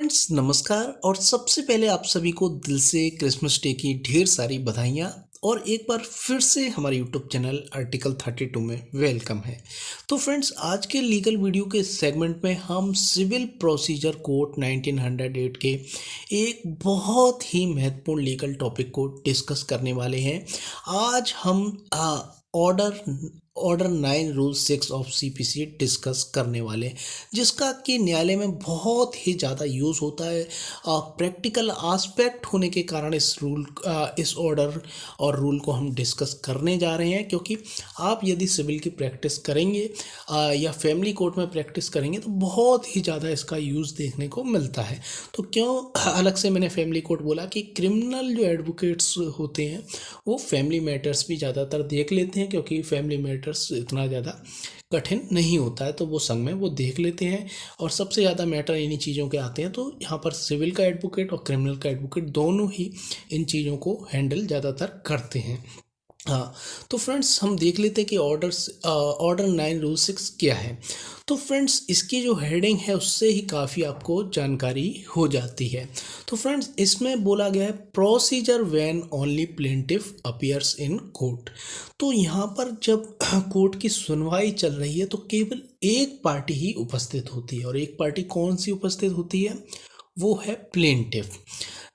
Friends नमस्कार। और सबसे पहले आप सभी को दिल से क्रिसमस डे की ढेर सारी बधाइयाँ और एक बार फिर से हमारे यूट्यूब चैनल आर्टिकल 32 में वेलकम है। तो फ्रेंड्स आज के लीगल वीडियो के सेगमेंट में हम सिविल प्रोसीजर कोड 1908 के एक बहुत ही महत्वपूर्ण लीगल टॉपिक को डिस्कस करने वाले हैं। आज हम order order 9 rule 6 of CPC discuss करने वाले हैं, जिसका कि न्यायालय में बहुत ही ज़्यादा यूज़ होता है। प्रैक्टिकल आस्पेक्ट होने के कारण इस ऑर्डर और रूल को हम डिस्कस करने जा रहे हैं, क्योंकि आप यदि सिविल की प्रैक्टिस करेंगे या फैमिली कोर्ट में प्रैक्टिस करेंगे तो बहुत ही ज़्यादा इसका यूज़ देखने को मिलता है। तो क्यों अलग से मैंने फैमिली कोर्ट बोला कि क्रिमिनल जो एडवोकेट्स होते हैं वो फैमिली मैटर्स भी ज़्यादातर देख लेते हैं, क्योंकि फैमिली मैटर्स इतना ज़्यादा कठिन नहीं होता है, तो वो संग में वो देख लेते हैं और सबसे ज़्यादा मैटर इन्हीं चीज़ों के आते हैं। तो यहाँ पर सिविल का एडवोकेट और क्रिमिनल का एडवोकेट दोनों ही इन चीज़ों को हैंडल ज़्यादातर करते हैं। हाँ, तो फ्रेंड्स हम देख लेते हैं कि ऑर्डर 9 रूल 6 क्या है। तो फ्रेंड्स इसकी जो हेडिंग है उससे ही काफ़ी आपको जानकारी हो जाती है। तो फ्रेंड्स इसमें बोला गया है procedure when only plaintiff appears in court. तो यहाँ पर जब कोर्ट की सुनवाई चल रही है तो केवल एक पार्टी ही उपस्थित होती है, और एक पार्टी कौन सी उपस्थित होती है? वो है प्लेंटिफ।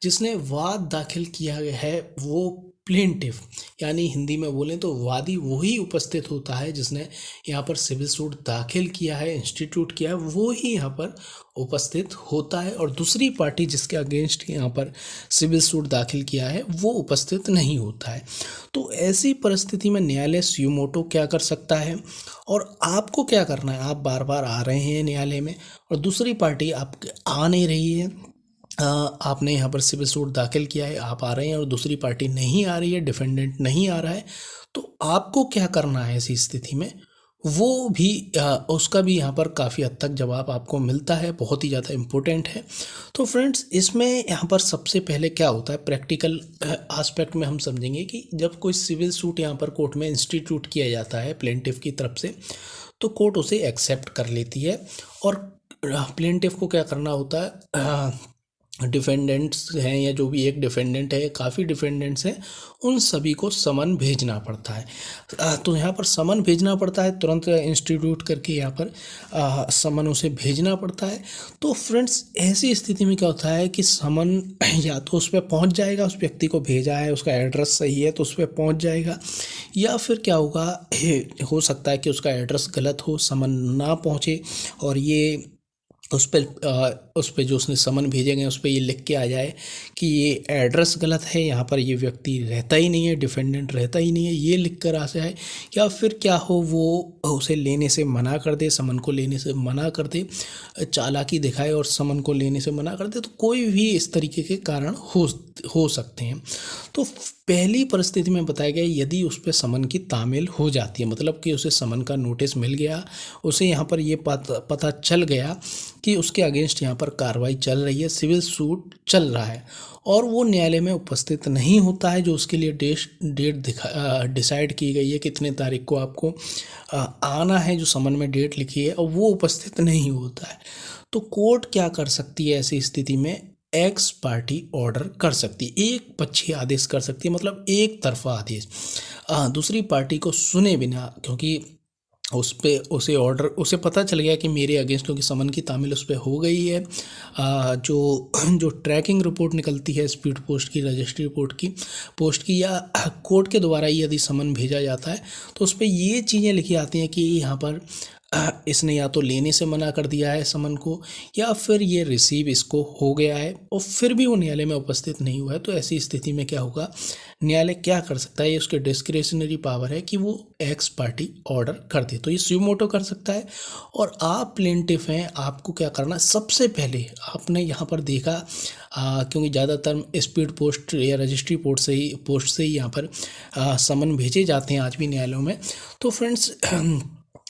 जिसने वाद दाखिल किया गया है वो प्लेंटिफ, यानी हिंदी में बोलें तो वादी वही उपस्थित होता है जिसने यहाँ पर सिविल सूट दाखिल किया है, इंस्टीट्यूट किया है, वो ही यहाँ पर उपस्थित होता है। और दूसरी पार्टी जिसके अगेंस्ट यहाँ पर सिविल सूट दाखिल किया है वो उपस्थित नहीं होता है। तो ऐसी परिस्थिति में न्यायालय सुमोटो क्या कर सकता है, और आपको क्या करना है? आप बार बार आ रहे हैं न्यायालय में और दूसरी पार्टी आप आ नहीं रही है। आपने यहाँ पर सिविल सूट दाखिल किया है, आप आ रहे हैं और दूसरी पार्टी नहीं आ रही है, डिफेंडेंट नहीं आ रहा है, तो आपको क्या करना है ऐसी स्थिति में? वो भी उसका भी यहाँ पर काफ़ी हद तक जवाब आपको मिलता है, बहुत ही ज़्यादा इम्पोर्टेंट है। तो फ्रेंड्स इसमें यहाँ पर सबसे पहले क्या होता है, प्रैक्टिकल आस्पेक्ट में हम समझेंगे कि जब कोई सिविल सूट यहाँ पर कोर्ट में इंस्टीट्यूट किया जाता है प्लेंटिफ की तरफ से, तो कोर्ट उसे एक्सेप्ट कर लेती है। और प्लेंटिफ को क्या करना होता है, डिफेंडेंट्स हैं या जो भी एक डिफेंडेंट है, काफ़ी डिफेंडेंट्स हैं, उन सभी को समन भेजना पड़ता है। तो यहाँ पर समन भेजना पड़ता है, तुरंत इंस्टीट्यूट करके यहाँ पर समन उसे भेजना पड़ता है। तो फ्रेंड्स ऐसी स्थिति में क्या होता है कि समन या तो उस पर पहुँच जाएगा, उस व्यक्ति को भेजा है उसका एड्रेस सही है तो उस पर पहुँच जाएगा, या फिर क्या होगा, हो सकता है कि उसका एड्रेस गलत हो, समन ना पहुँचे और ये उस पे जो उसने समन भेजे गए उस पे ये लिख के आ जाए कि ये एड्रेस गलत है, यहाँ पर ये व्यक्ति रहता ही नहीं है, डिफेंडेंट रहता ही नहीं है, ये लिख कर आ जाए। या फिर क्या हो, वो उसे लेने से मना कर दे, समन को लेने से मना कर दे, चालाकी दिखाए और समन को लेने से मना कर दे। तो कोई भी इस तरीके के कारण हो सकते हैं। तो पहली परिस्थिति में बताया गया यदि उस पर समन की तामील हो जाती है, मतलब कि उसे समन का नोटिस मिल गया, उसे यहाँ पर ये पता चल गया कि उसके अगेंस्ट यहाँ पर कार्रवाई चल रही है, सिविल सूट चल रहा है, और वो न्यायालय में उपस्थित नहीं होता है, जो उसके लिए डेट डिसाइड की गई है, कितने तारीख को आपको आना है, जो समन में डेट लिखी है, और वो उपस्थित नहीं होता है। तो कोर्ट क्या कर सकती है ऐसी स्थिति में? एक्स पार्टी ऑर्डर कर सकती है, एक पक्षीय आदेश कर सकती है, मतलब एक तरफा आदेश, दूसरी पार्टी को सुने बिना, क्योंकि उसे पता चल गया कि मेरे अगेंस्ट, क्योंकि समन की तामील उस पर हो गई है। जो जो ट्रैकिंग रिपोर्ट निकलती है स्पीड पोस्ट की, रजिस्ट्री रिपोर्ट की, पोस्ट की, या कोर्ट के द्वारा ही यदि समन भेजा जाता है तो उस पर ये चीज़ें लिखी आती हैं कि यहाँ पर इसने या तो लेने से मना कर दिया है समन को, या फिर ये रिसीव इसको हो गया है और फिर भी वो न्यायालय में उपस्थित नहीं हुआ है। तो ऐसी स्थिति में क्या होगा, न्यायालय क्या कर सकता है? ये उसके डिस्क्रिशनरी पावर है कि वो एक्स पार्टी ऑर्डर कर दे, तो ये सुमोटो कर सकता है। और आप प्लेंटिफ हैं, आपको क्या करना, सबसे पहले आपने यहाँ पर देखा, क्योंकि ज़्यादातर स्पीड पोस्ट या रजिस्ट्री पोस्ट से ही यहाँ पर समन भेजे जाते हैं आज भी न्यायालयों में। तो फ्रेंड्स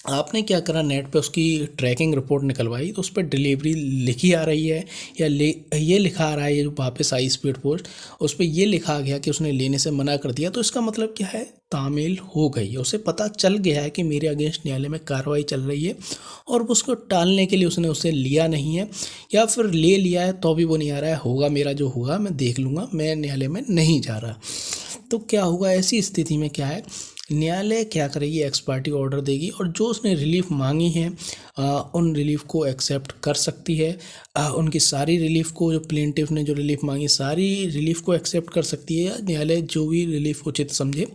आपने क्या करा, नेट पे उसकी ट्रैकिंग रिपोर्ट निकलवाई तो उस पर डिलीवरी लिखी आ रही है, या ये लिखा आ रहा है, ये जो वापस आई स्पीड पोस्ट उस पर ये लिखा गया कि उसने लेने से मना कर दिया। तो इसका मतलब क्या है, तामील हो गई है, उसे पता चल गया है कि मेरे अगेंस्ट न्यायालय में कार्रवाई चल रही है, और उसको टालने के लिए उसने उसे लिया नहीं है, या फिर ले लिया है तो भी वो नहीं आ रहा है, होगा मेरा जो होगा मैं देख लूँगा, मैं न्यायालय में नहीं जा रहा। तो क्या होगा ऐसी स्थिति में, क्या है, न्यायालय क्या करेगी, एक्स पार्टी ऑर्डर देगी, और जो उसने रिलीफ मांगी है उन रिलीफ को एक्सेप्ट कर सकती है। उनकी सारी रिलीफ को, जो प्लेंटिफ ने जो रिलीफ मांगी सारी रिलीफ को एक्सेप्ट कर सकती है, या न्यायालय जो भी रिलीफ उचित समझे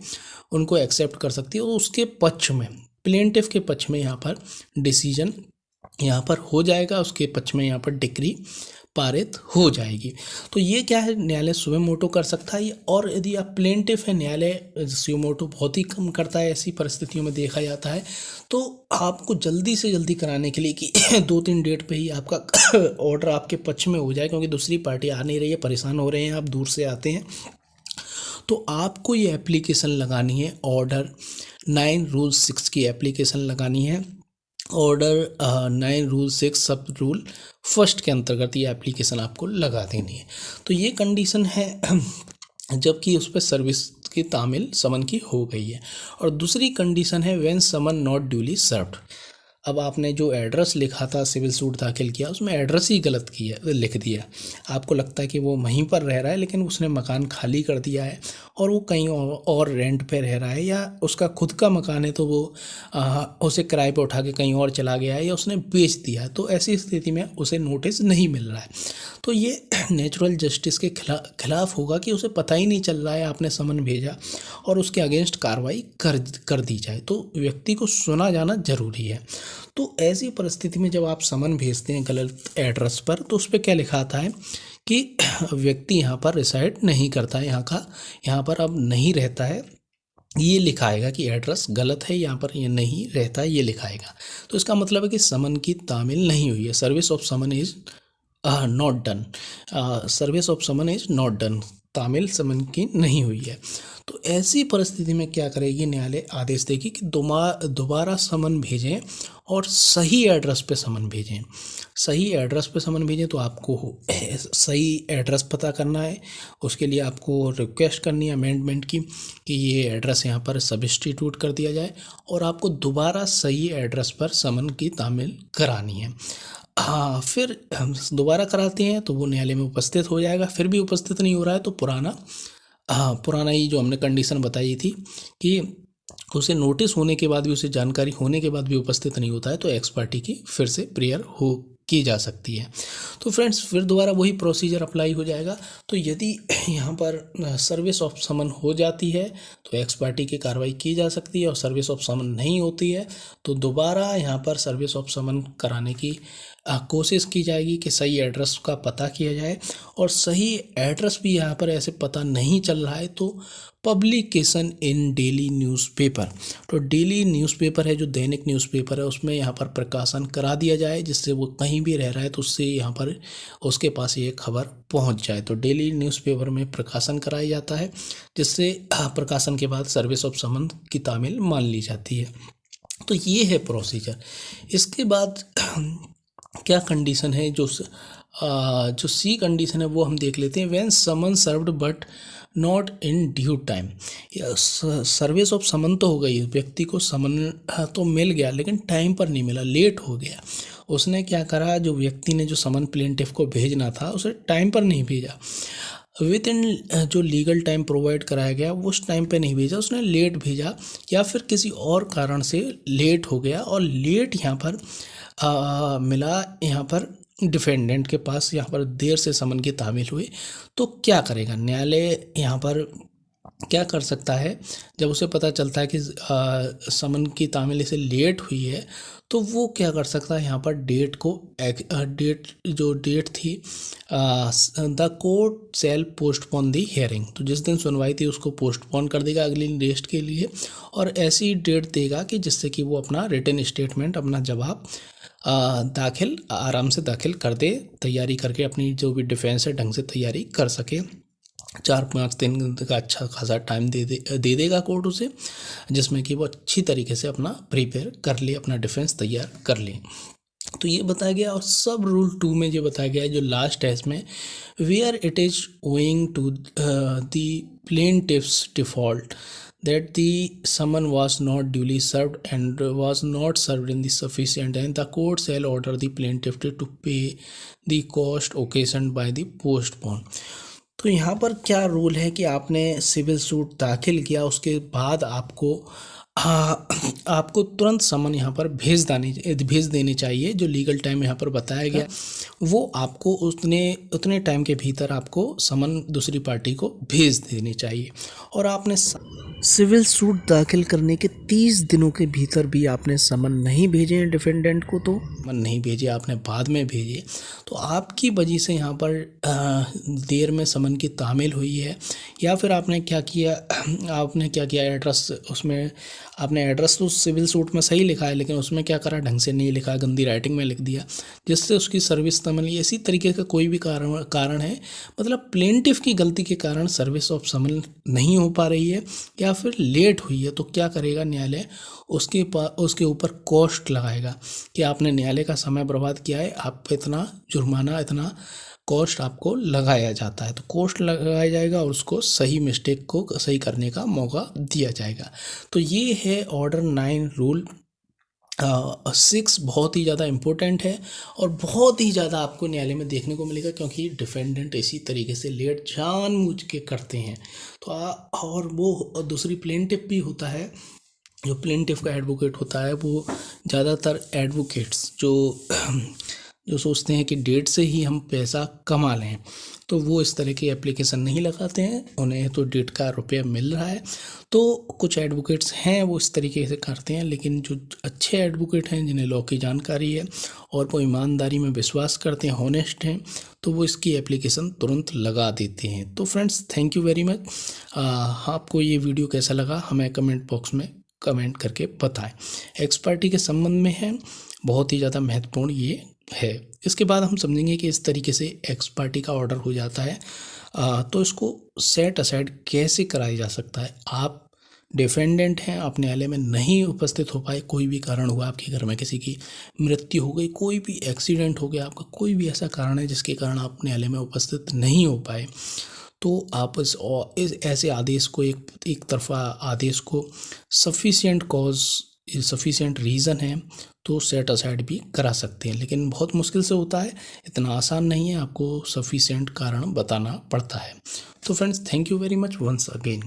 उनको एक्सेप्ट कर सकती है। और उसके पक्ष में, प्लेंटिफ के पक्ष में यहाँ पर डिसीजन यहाँ पर हो जाएगा, उसके पक्ष में यहाँ पर डिक्री पारित हो जाएगी। तो ये क्या है, न्यायालय सुमोटो कर सकता है। और यदि आप प्लेंटिफ है, न्यायालय सुमोटो बहुत ही कम करता है, ऐसी परिस्थितियों में देखा जाता है। तो आपको जल्दी से जल्दी कराने के लिए कि 2-3 डेट पे ही आपका ऑर्डर आपके पक्ष में हो जाए, क्योंकि दूसरी पार्टी आ नहीं रही है, परेशान हो रहे हैं, आप दूर से आते हैं, तो आपको ये एप्लीकेशन लगानी है, ऑर्डर 9 रूल 6 की एप्लीकेशन लगानी है। ऑर्डर 9 रूल 6 सब रूल फर्स्ट के अंतर्गत ये एप्लीकेशन आपको लगा देनी है। तो ये कंडीशन है जबकि उस पर सर्विस की तामील समन की हो गई है। और दूसरी कंडीशन है when summon not duly served. अब आपने जो एड्रेस लिखा था, सिविल सूट दाखिल किया, उसमें एड्रेस ही गलत किया, लिख दिया। आपको लगता है कि वो वहीं पर रह रहा है, लेकिन उसने मकान खाली कर दिया है और वो कहीं और रेंट पे रह रहा है, या उसका खुद का मकान है तो वो उसे किराए पे उठा के कहीं और चला गया है, या उसने बेच दिया है। तो ऐसी स्थिति में उसे नोटिस नहीं मिल रहा है। तो ये नेचुरल जस्टिस के खिलाफ होगा कि उसे पता ही नहीं चल रहा है, आपने समन भेजा और उसके अगेंस्ट कार्रवाई कर दी जाए। तो व्यक्ति को सुना जाना जरूरी है। तो ऐसी परिस्थिति में जब आप समन भेजते हैं गलत एड्रेस पर, तो उस पर क्या लिखा आता है कि व्यक्ति यहाँ पर रिसाइड नहीं करता है, यहाँ पर अब नहीं रहता है, ये लिखाएगा कि एड्रेस गलत है, यहाँ पर ये नहीं रहता है, ये लिखाएगा। तो इसका मतलब है कि समन की तामील नहीं हुई है, service of someone is not done, service of someone is not done, तामील समन की नहीं हुई है। तो ऐसी परिस्थिति में क्या करेगी, न्यायालय आदेश देगी कि दोबारा समन भेजें और सही एड्रेस पे समन भेजें। सही एड्रेस पे समन भेजें तो आपको सही एड्रेस पता करना है, उसके लिए आपको रिक्वेस्ट करनी है अमेंडमेंट की कि ये एड्रेस यहाँ पर सब्स्टिट्यूट कर दिया जाए, और आपको दोबारा सही एड्रेस पर समन की तामील करानी है। हाँ, फिर हम दोबारा कराते हैं तो वो न्यायालय में उपस्थित हो जाएगा। फिर भी उपस्थित नहीं हो रहा है तो पुराना ही जो हमने कंडीशन बताई थी कि उसे नोटिस होने के बाद भी, उसे जानकारी होने के बाद भी उपस्थित नहीं होता है, तो एक्स पार्टी की फिर से प्रेयर की जा सकती है। तो फ्रेंड्स, फिर दोबारा वही प्रोसीजर अप्लाई हो जाएगा। तो यदि यहाँ पर सर्विस ऑफ समन हो जाती है तो एक्स पार्टी की कार्रवाई की जा सकती है, और सर्विस ऑफ समन नहीं होती है तो दोबारा यहाँ पर सर्विस ऑफ समन कराने की कोशिश की जाएगी कि सही एड्रेस का पता किया जाए। और सही एड्रेस भी यहाँ पर ऐसे पता नहीं चल रहा है तो पब्लिकेशन इन डेली न्यूज़पेपर, तो डेली न्यूज़पेपर है जो दैनिक न्यूज़पेपर है, उसमें यहाँ पर प्रकाशन करा दिया जाए, जिससे वो कहीं भी रह रहा है तो उससे यहाँ पर उसके पास ये खबर पहुँच जाए। तो डेली न्यूज़पेपर में प्रकाशन कराया जाता है, जिससे प्रकाशन के बाद सर्विस ऑफ समन की तामील मान ली जाती है। तो ये है प्रोसीजर। इसके बाद क्या कंडीशन है, जो सी कंडीशन है वो हम देख लेते हैं। When summon served but not in due time, service of summon तो हो गई, व्यक्ति को समन तो मिल गया लेकिन टाइम पर नहीं मिला, लेट हो गया। उसने क्या करा, जो व्यक्ति ने जो समन प्लेंटिफ को भेजना था उसे टाइम पर नहीं भेजा, विद इन जो लीगल टाइम प्रोवाइड कराया गया उस टाइम पे नहीं भेजा, उसने लेट भेजा, या फिर किसी और कारण से लेट हो गया, और लेट यहाँ पर मिला यहाँ पर डिफेंडेंट के पास, यहाँ पर देर से समन की तामील हुई। तो क्या करेगा न्यायालय, यहाँ पर क्या कर सकता है, जब उसे पता चलता है कि समन की तामील इसे लेट हुई है तो वो क्या कर सकता है, यहाँ पर डेट थी, the court shall postpone the hearing, तो जिस दिन सुनवाई थी उसको पोस्टपोन कर देगा अगली डेट के लिए, और ऐसी डेट देगा कि जिससे कि वो अपना रिटन स्टेटमेंट, अपना जवाब आराम से दाखिल कर दे, तैयारी करके अपनी जो भी डिफेंस है ढंग से तैयारी कर सके। 4-5 दिन का अच्छा खासा टाइम दे देगा कोर्ट उसे, जिसमें कि वो अच्छी तरीके से अपना प्रिपेयर कर ले, अपना डिफेंस तैयार कर ले। तो ये बताया गया। और सब रूल 2 में ये बताया गया है जो लास्ट है इसमें, where it is owing to the plaintiff's default that the summon was not duly served and was not served in the sufficient, and the court shall order the plaintiff to pay the cost occasioned by the postpone। तो यहाँ पर क्या rule है कि आपने civil suit दाखिल किया, उसके बाद आपको तुरंत समन यहाँ पर भेज देनी चाहिए। जो लीगल टाइम यहाँ पर बताया गया वो आपको उतने टाइम के भीतर आपको समन दूसरी पार्टी को भेज देनी चाहिए। और आपने सिविल सूट दाखिल करने के 30 दिनों के भीतर भी आपने समन नहीं भेजे डिफेंडेंट को, तो समन नहीं भेजे, आपने बाद में भेजे, तो आपकी वजह से यहाँ पर देर में समन की तामील हुई है। या फिर आपने क्या किया एड्रेस, उसमें आपने एड्रेस तो सिविल सूट में सही लिखा है लेकिन उसमें क्या करा, ढंग से नहीं लिखा, गंदी राइटिंग में लिख दिया, जिससे उसकी सर्विस समन, इसी तरीके का कोई भी कारण है, मतलब प्लेंटिफ की गलती के कारण सर्विस ऑफ समन नहीं हो पा रही है या फिर लेट हुई है, तो क्या करेगा न्यायालय, उसके ऊपर कॉस्ट लगाएगा कि आपने न्यायालय का समय बर्बाद किया है, आप पे इतना जुर्माना, इतना कॉस्ट आपको लगाया जाता है। तो कॉस्ट लगाया जाएगा और उसको सही मिस्टेक को सही करने का मौका दिया जाएगा। तो ये है ऑर्डर 9 रूल 6, बहुत ही ज़्यादा इम्पोर्टेंट है और बहुत ही ज़्यादा आपको न्यायालय में देखने को मिलेगा, क्योंकि डिफेंडेंट इसी तरीके से लेट जानबूझ के करते हैं। तो और वो दूसरी प्लेंटिफ भी होता है, जो प्लेंटिफ का एडवोकेट होता है, वो ज़्यादातर एडवोकेट्स जो सोचते हैं कि डेट से ही हम पैसा कमा लें, तो वो इस तरह की एप्लीकेशन नहीं लगाते हैं, उन्हें तो डेट का रुपया मिल रहा है। तो कुछ एडवोकेट्स हैं वो इस तरीके से करते हैं, लेकिन जो अच्छे एडवोकेट हैं, जिन्हें लॉ की जानकारी है और वो ईमानदारी में विश्वास करते हैं, हॉनेस्ट हैं, तो वो इसकी एप्लीकेशन तुरंत लगा देते हैं। तो friends, thank you very much. आपको ये वीडियो कैसा लगा हमें कमेंट बॉक्स में कमेंट करके बताएं। एक्स पार्टी के संबंध में है, बहुत ही ज़्यादा महत्वपूर्ण ये है। इसके बाद हम समझेंगे कि इस तरीके से एक्स पार्टी का ऑर्डर हो जाता है, तो इसको सेट असाइड कैसे कराया जा सकता है। आप डिफेंडेंट हैं, आप न्यायालय में नहीं उपस्थित हो पाए, कोई भी कारण हुआ, आपके घर में किसी की मृत्यु हो गई, कोई भी एक्सीडेंट हो गया, आपका कोई भी ऐसा कारण है जिसके कारण आप न्यायालय में उपस्थित नहीं हो पाए, तो आप इस ऐसे आदेश को, एक तरफा आदेश को सफिशिएंट रीज़न है तो सेट असाइड भी करा सकते हैं, लेकिन बहुत मुश्किल से होता है, इतना आसान नहीं है, आपको सफिशिएंट कारण बताना पड़ता है। तो friends, thank you very much once again.